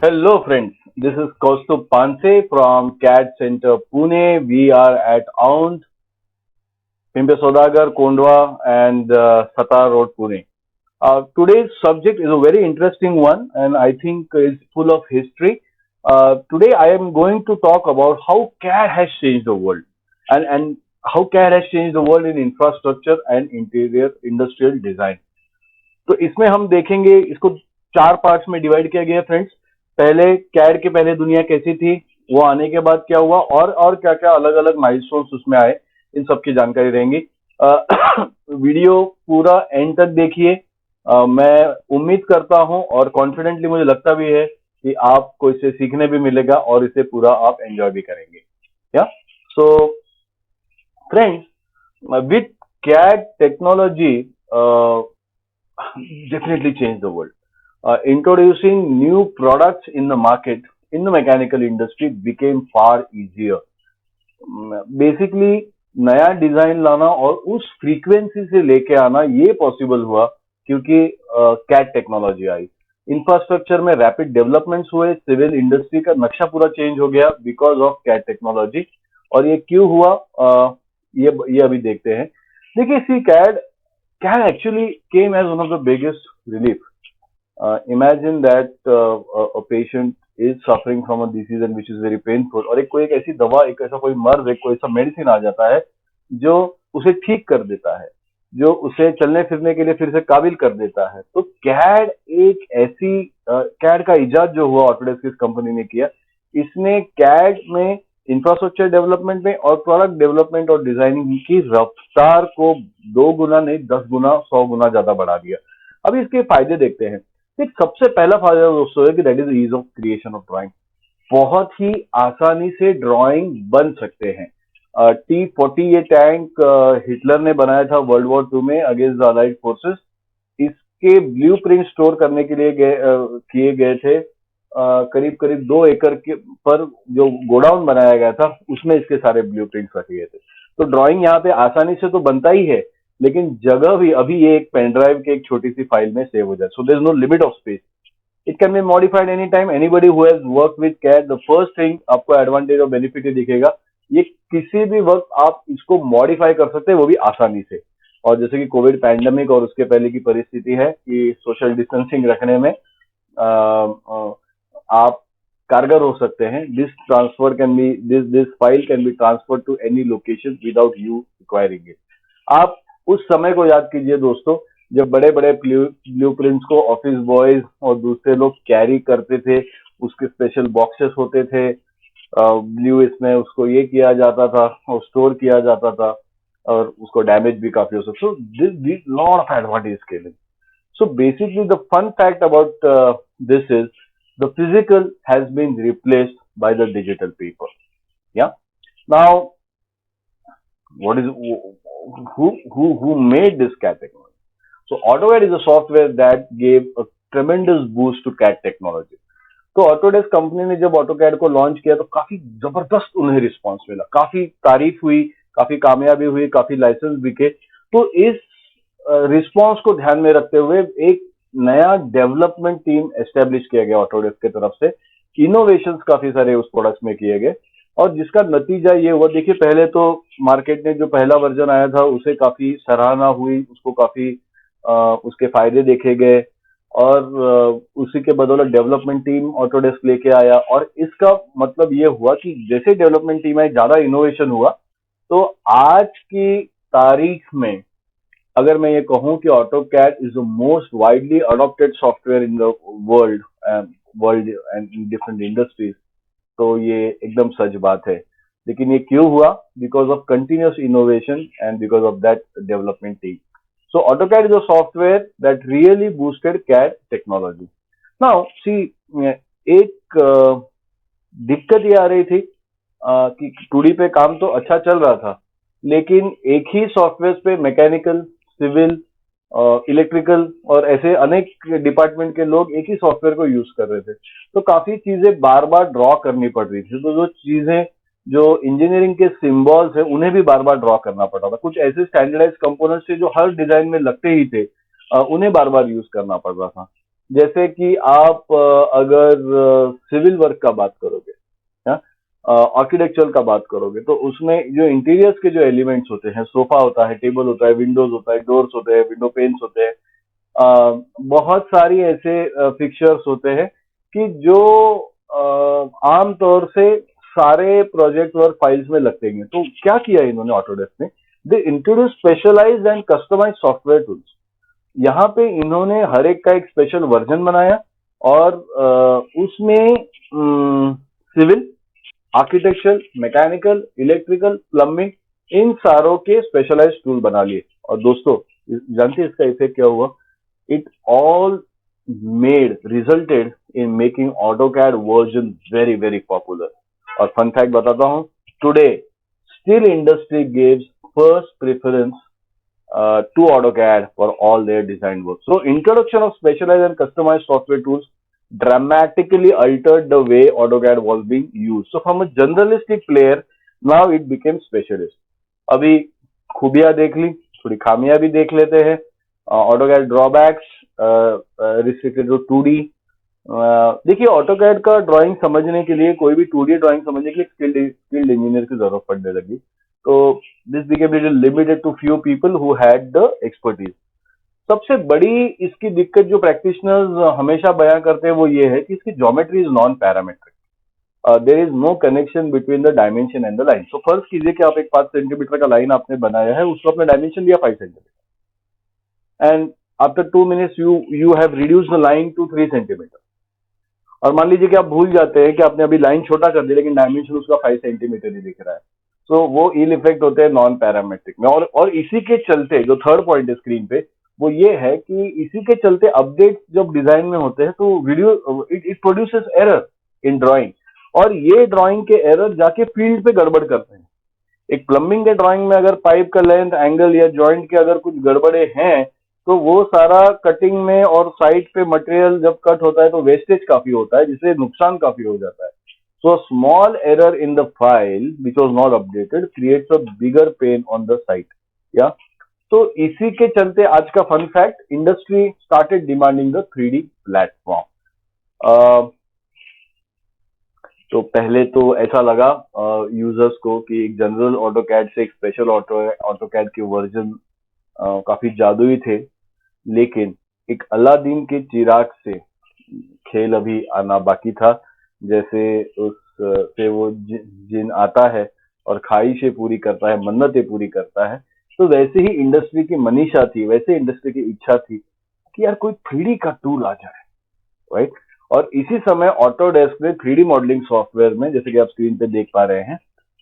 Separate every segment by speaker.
Speaker 1: Hello friends, this is Kaustubh Panse from CAD Center Pune. We are at Aund, Pimpe Sodagar, Kondwa and Satar Road, Pune. Today's subject is a very interesting one and I think is full of history. Today I am going to talk about how CAD has changed the world and how CAD has changed the world in infrastructure and interior industrial design. तो इसमें हम देखेंगे इसको चार parts में divide किया गया है फ्रेंड्स। पहले कैड के पहले दुनिया कैसी थी, वो आने के बाद क्या हुआ और क्या क्या अलग अलग माइलस्टोन्स उसमें आए, इन सब की जानकारी रहेंगी। वीडियो पूरा एंड तक देखिए। मैं उम्मीद करता हूं और कॉन्फिडेंटली मुझे लगता भी है कि आपको इसे सीखने भी मिलेगा और इसे पूरा आप एंजॉय भी करेंगे। या so friends, with CAD technology definitely change the world. Introducing new products in the market in the mechanical industry became far easier. Basically नया डिजाइन लाना और उस फ्रीक्वेंसी से लेके आना ये पॉसिबल हुआ क्योंकि कैड टेक्नोलॉजी आई। इंफ्रास्ट्रक्चर में रैपिड डेवलपमेंट्स हुए, सिविल इंडस्ट्री का नक्शा पूरा चेंज हो गया बिकॉज ऑफ कैड टेक्नोलॉजी। और ये क्यों हुआ, ये अभी देखते हैं। देखिए, सी CAD actually came as one of the biggest relief. Imagine that a patient is suffering from a disease and which is very painful, और कोई एक ऐसी दवा, एक ऐसा कोई मर्ज, एक कोई ऐसा मेडिसिन आ जाता है जो उसे ठीक कर देता है, जो उसे चलने फिरने के लिए फिर से काबिल कर देता है। तो कैड एक ऐसी कैड का इजाद जो हुआ ऑटोडेस्क इस कंपनी ने किया, इसने कैड में इंफ्रास्ट्रक्चर डेवलपमेंट में और प्रोडक्ट डेवलपमेंट और डिजाइनिंग की रफ्तार को 2 गुना नहीं 10 गुना 100 गुना ज्यादा बढ़ा दिया। अब इसके फायदे देखते हैं। एक सबसे पहला फायदा दोस्तों है कि that is ease of creation of drawing. बहुत ही आसानी से ड्राइंग बन सकते हैं। T-40 ये टैंक हिटलर ने बनाया था वर्ल्ड वॉर 2 में अगेंस्ट द अलाइड फोर्सेस। इसके ब्लूप्रिंट स्टोर करने के लिए किए गए थे। करीब करीब 2 एकड़ के पर जो गोडाउन बनाया गया था उसमें इसके सारे ब्लूप्रिंट्स रखे गए थे। तो ड्राइंग यहाँ पे आसानी से तो बनता ही है, लेकिन जगह भी अभी ये एक पेन ड्राइव के एक छोटी सी फाइल में सेव हो जाए। So there is no limit of space. It can be modified any time. Anybody who has work with CAD, the first thing आपको एडवांटेज और बेनिफिट ये दिखेगा, ये किसी भी वक्त आप इसको मॉडिफाई कर सकते हैं, वो भी आसानी से। और जैसे कि कोविड पैंडेमिक और उसके पहले की परिस्थिति है कि सोशल डिस्टेंसिंग रखने में आप कारगर हो सकते हैं। This file can be transfer to any location without you requiring it. आप उस समय को याद कीजिए दोस्तों, जब बड़े बड़े ब्लूप्रिंट्स को ऑफिस बॉयज और दूसरे लोग कैरी करते थे। उसके स्पेशल बॉक्सेस होते थे, ब्लू इसमें उसको ये किया जाता था और स्टोर किया जाता था, और उसको डैमेज भी काफी हो सकता। So this lot of advantage scaling. So basically, the fun fact about this is the physical has been replaced by the digital people. Yeah. Now, what is who made this CAD technology? So AutoCAD is a software that gave a tremendous boost to CAD technology. तो Autodesk company ने जब AutoCAD को launch किया तो काफी जबरदस्त उन्हें response मिला, काफी तारीफ हुई, काफी कामयाबी हुई, काफी लाइसेंस बिके। तो इस रिस्पांस को ध्यान में रखते हुए एक नया डेवलपमेंट टीम एस्टेब्लिश किया गया ऑटोडेस्क की तरफ से। इनोवेशंस काफी सारे उस प्रोडक्ट्स में किए गए और जिसका नतीजा ये हुआ। देखिए, पहले तो मार्केट में जो पहला वर्जन आया था उसे काफी सराहना हुई, उसको काफी उसके फायदे देखे गए और उसी के बदौलत डेवलपमेंट टीम ऑटोडेस्क लेके आया। और इसका मतलब ये हुआ कि जैसे डेवलपमेंट टीम आई, ज्यादा इनोवेशन हुआ। तो आज की तारीख में अगर मैं ये कहूं कि AutoCAD is the most widely adopted software in the world and in different industries, तो ये एकदम सच बात है। लेकिन ये क्यों हुआ? Because of continuous innovation and because of that development team. So AutoCAD is a software that really boosted CAD technology. Now, see, एक दिक्कत ये आ रही थी कि 2D पे काम तो अच्छा चल रहा था, लेकिन एक ही सॉफ्टवेयर पे मैकेनिकल, सिविल, इलेक्ट्रिकल और ऐसे अनेक डिपार्टमेंट के लोग एक ही सॉफ्टवेयर को यूज कर रहे थे। तो काफी चीजें बार बार ड्रॉ करनी पड़ रही थी। तो जो चीजें जो इंजीनियरिंग के सिंबल्स है उन्हें भी बार बार ड्रॉ करना पड़ा था। कुछ ऐसे स्टैंडर्डाइज कंपोनेंट्स थे जो हर डिजाइन में लगते ही थे, उन्हें बार बार यूज करना पड़ रहा था। जैसे कि आप अगर सिविल वर्क का बात करोगे, आर्किटेक्चरल का बात करोगे, तो उसमें जो इंटीरियर्स के जो एलिमेंट्स होते हैं, सोफा होता है, टेबल होता है, विंडोज होता है, डोर्स होते हैं, विंडो पेन्स होते हैं, बहुत सारी ऐसे फिक्चर्स होते हैं कि जो आमतौर से सारे प्रोजेक्ट वर्क फाइल्स में लगते हैं। तो क्या किया इन्होंने ऑटोडेस्क ने, they introduce specialised and customised software tools. यहाँ पे इन्होंने हर एक का एक स्पेशल वर्जन बनाया और उसमें civil, architecture, mechanical, electrical, plumbing, इन सारों के स्पेशलाइज्ड टूल बना लिए। और दोस्तों जानते हैं इसका इफेक्ट क्या हुआ? It all resulted in making AutoCAD version very very popular. और फन फैक्ट बताता हूँ, today still industry gives first preference to AutoCAD for all their design work. So introduction of specialized and customized software tools dramatically altered the way AutoCAD was being used. So from a generalistic player, now it became specialist. अभी खूबियां देख ली, थोड़ी खामियां भी देख लेते हैं। AutoCAD drawbacks restricted to 2D। देखिए, ऑटोकैड का ड्राइंग समझने के लिए, कोई भी 2D ड्राइंग समझने के लिए स्किल्ड इंजीनियर की जरूरत पड़ने लगी। तो this became little limited to few people who had the expertise. सबसे बड़ी इसकी दिक्कत जो प्रैक्टिशनर्स हमेशा बयां करते हैं वो ये है कि इसकी geometry is non parametric. There is no connection between the dimension and the line. तो फर्ज कीजिए कि आप एक 5 सेंटीमीटर का लाइन आपने बनाया है, उसको आपने डायमेंशन दिया 5 centimetre, and after 2 minutes you have reduce the line to 3 centimetre. और मान लीजिए कि आप भूल जाते हैं कि आपने अभी लाइन छोटा कर दिया, लेकिन डायमेंशन उसका 5 सेंटीमीटर ही दिख रहा है। सो वो इल इफेक्ट होते हैं नॉन पैरामेट्रिक में। और इसी के चलते जो थर्ड पॉइंट है स्क्रीन पे, वो ये है कि इसी के चलते अपडेट जब डिजाइन में होते हैं तो video it produces error in drawing. और ये ड्राइंग के एरर जाके फील्ड पे गड़बड़ करते हैं। एक प्लम्बिंग के ड्राइंग में अगर पाइप का लेंथ, एंगल या जॉइंट के अगर कुछ गड़बड़े हैं, तो वो सारा कटिंग में और साइड पे मटेरियल जब कट होता है तो वेस्टेज काफी होता है, जिससे नुकसान काफी हो जाता है। So small error in the file which was not updated creates a bigger pain on the site. या तो इसी के चलते आज का fun fact, industry started demanding the 3D platform. तो पहले तो ऐसा लगा यूजर्स को कि एक जनरल ऑटोकैड से एक स्पेशल ऑटोकैड के वर्जन काफी जादुई थे, लेकिन एक अलादीन के चिराग से खेल अभी आना बाकी था। जैसे उस से वो जिन आता है और ख्वाहिशें पूरी करता है, मन्नतें पूरी करता है, तो वैसे ही इंडस्ट्री की मनीषा थी, वैसे इंडस्ट्री की इच्छा थी कि यार कोई 3D का टूल आ जाए, राइट। और इसी समय ऑटोडेस्क ने 3D मॉडलिंग सॉफ्टवेयर में, जैसे कि आप स्क्रीन पे देख पा रहे हैं,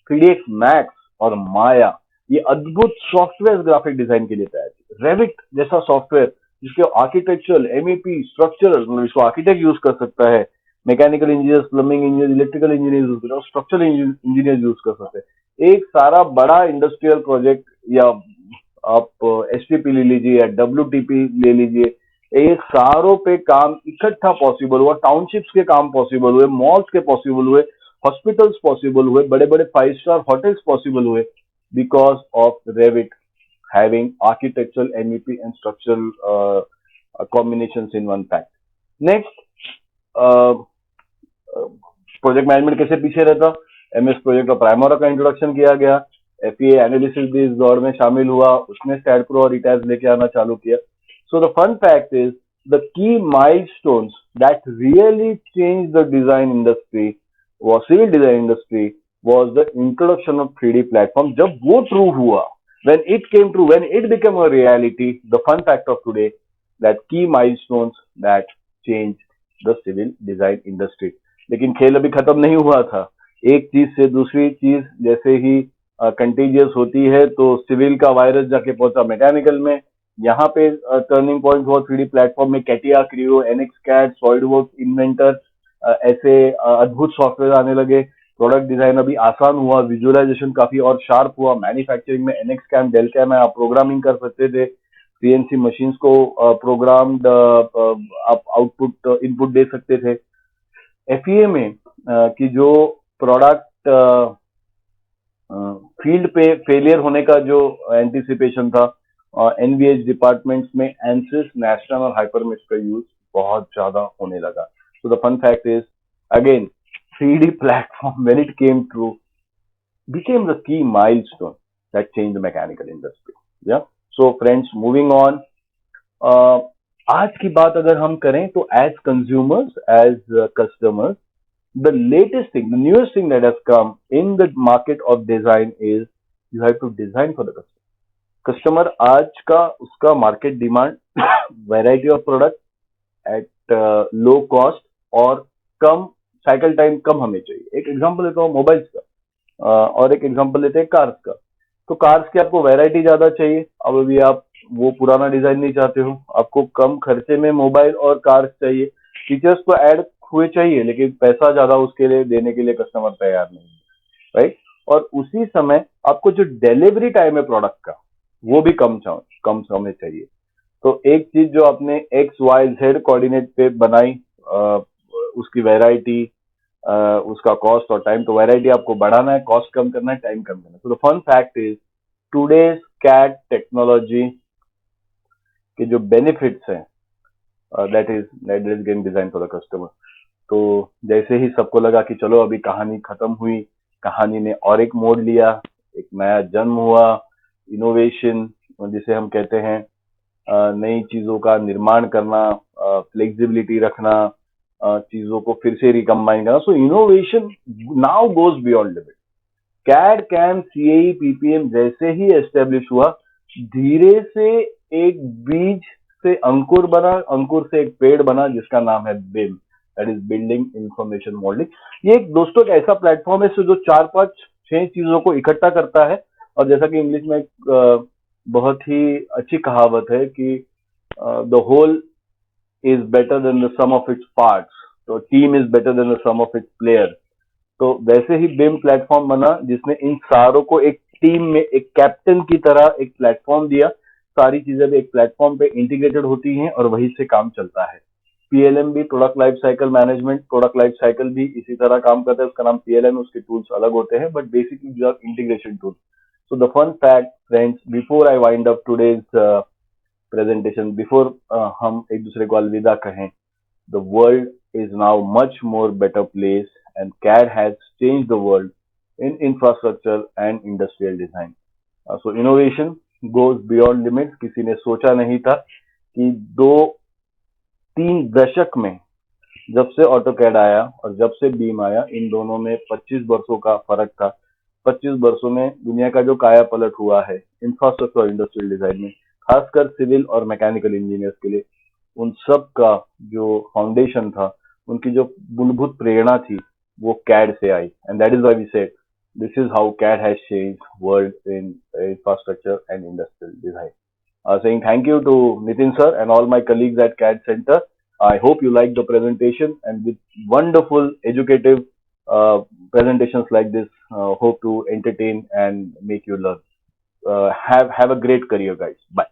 Speaker 1: 3ds मैक्स और माया, ये अद्भुत सॉफ्टवेयर ग्राफिक डिजाइन के लिए तैयार किया। रेविट जैसा सॉफ्टवेयर जिसके आर्किटेक्चरल, एमईपी, स्ट्रक्चरल, मतलब इसको आर्किटेक्ट यूज कर सकता है, mechanical engineers, plumbing engineer, electrical engineer use कर, स्ट्रक्चरल इंजीनियर यूज कर सकते हैं। एक सारा बड़ा इंडस्ट्रियल प्रोजेक्ट, या आप एसटीपी ले लीजिए या डब्ल्यूटीपी ले लीजिए, एक सारों पे काम इकट्ठा पॉसिबल हुआ। टाउनशिप्स के काम पॉसिबल हुए, मॉल्स के पॉसिबल हुए, हॉस्पिटल्स पॉसिबल हुए, बड़े बड़े 5 स्टार होटल्स पॉसिबल हुए, because of Revit having architectural, MEP and structural combinations in one pack. Next, project management कैसे पीछे रहता? एमएस प्रोजेक्ट और प्राइमोरा का इंट्रोडक्शन किया गया। एफईए एनालिसिस भी इस दौर में शामिल हुआ, उसने स्टैट प्रो और इटैज लेके आना चालू किया। So the fun fact is the key milestones that really changed the design industry was civil design industry was the introduction of 3D platform. जब वो true हुआ, when it came true, when it became a reality, the fun fact of today, that key milestones that changed the civil design industry. लेकिन खेल अभी खत्म नहीं हुआ था। एक चीज से दूसरी चीज जैसे ही कंटेजियस होती है, तो सिविल का वायरस जाके पहुंचा मैकेनिकल में। यहाँ पे टर्निंग पॉइंट हुआ 3D प्लेटफॉर्म में। CATIA, Creo, NX CAD, SolidWorks, Inventor, ऐसे अद्भुत सॉफ्टवेयर आने लगे। प्रोडक्ट डिजाइन अभी आसान हुआ, विजुअलाइजेशन काफी और शार्प हुआ। मैन्युफैक्चरिंग में एनएक्स कैम, डेल कैम है, आप प्रोग्रामिंग कर सकते थे। सीएनसी मशीन्स को प्रोग्राम्ड आप आउटपुट इनपुट दे सकते थे। एफईए में कि जो प्रोडक्ट फील्ड पे फेलियर होने का जो एंटिसिपेशन था, एनवीएच डिपार्टमेंट्स में एनसिस, नेशनल और हाइपरमेश का यूज बहुत ज्यादा होने लगा. So the fun fact is, again, 3D platform when it came through became the key milestone that changed the mechanical industry. Yeah. So friends, moving on. Uh, आज की बात अगर हम करें तो as consumers, as customers, the latest thing, the newest thing that has come in the market of design is you have to design for the customer. Customer आज का उसका market demand variety of product at low cost और कम cycle time कम हमें चाहिए. एक example लेता हूँ mobiles का, और एक एग्जांपल लेते हैं कार्स का. तो कार्स की आपको वैरायटी ज्यादा चाहिए. अब अभी आप वो पुराना डिजाइन नहीं चाहते हो, आपको कम खर्चे में मोबाइल और कार्स चाहिए. फीचर्स तो ऐड हुए चाहिए लेकिन पैसा ज्यादा उसके लिए देने के लिए कस्टमर तैयार नहीं है, राइट. और उसी समय आपको जो डिलीवरी टाइम है प्रोडक्ट का वो भी कम समय चाहिए. तो एक चीज जो आपने एक्स वाई जेड कोऑर्डिनेट पे बनाई, उसकी वैरायटी, उसका कॉस्ट और टाइम, तो वैरायटी आपको बढ़ाना है, कॉस्ट कम करना है, टाइम कम करना है. तो the fun fact is today's CAD technology के जो बेनिफिट्स हैं, that is game design for the customer. तो जैसे ही सबको लगा कि चलो अभी कहानी खत्म हुई, कहानी ने और एक मोड़ लिया, एक नया जन्म हुआ, इनोवेशन जिसे हम कहते हैं, नई चीजों का निर्माण करना, फ्लेक्सिबिलिटी रखना, चीजों को फिर से रिकम्बाइन करना. So innovation now goes beyond limit. CAD CAM CAE PPM जैसे ही एस्टेब्लिश हुआ, धीरे से एक बीज से अंकुर बना, अंकुर से एक पेड़ बना जिसका नाम है BIM, that is building information modelling. ये एक दोस्तों एक ऐसा प्लेटफॉर्म है जो 4 5 6 चीजों को इकट्ठा करता है. और जैसा कि इंग्लिश में एक बहुत ही अच्छी कहावत है कि the whole is better than the sum of its parts, तो team is better than the sum of its player. तो वैसे ही बिम प्लेटफॉर्म बना जिसने इन सारों को एक टीम में एक कैप्टन की तरह एक प्लेटफॉर्म दिया. सारी चीजें भी एक प्लेटफॉर्म पे इंटीग्रेटेड होती हैं और वहीं से काम चलता है. पीएलएम भी, product life cycle management, product life cycle भी इसी तरह काम करता है. उसका नाम पीएलएम, उसके टूल्स अलग होते हैं बट बेसिकली जो integration tool. So the fun fact friends, before I wind up today's presentation, before हम एक दूसरे को अलविदा कहें, the world is now much more better place and CAD has changed the world in infrastructure and industrial design. So innovation goes beyond limits. किसी ने सोचा नहीं था कि 2-3 दशक में जब से ऑटोकैड आया और जब से बीम आया, इन दोनों में 25 वर्षों का फर्क था. 25 वर्षों में दुनिया का जो काया पलट हुआ है इंफ्रास्ट्रक्चर और इंडस्ट्रियल डिजाइन में, खासकर सिविल और मैकेनिकल इंजीनियर्स के लिए, उन सब का जो फाउंडेशन था, उनकी जो मूलभूत प्रेरणा थी, वो कैड से आई. And that is why we said this is how CAD has changed world in infrastructure and industrial design. Saying thank you to Nitin sir and all my colleagues at CAD Center. I hope you liked the presentation, and with wonderful educative presentations like this, hope to entertain and make you learn. Have a great career, guys. Bye.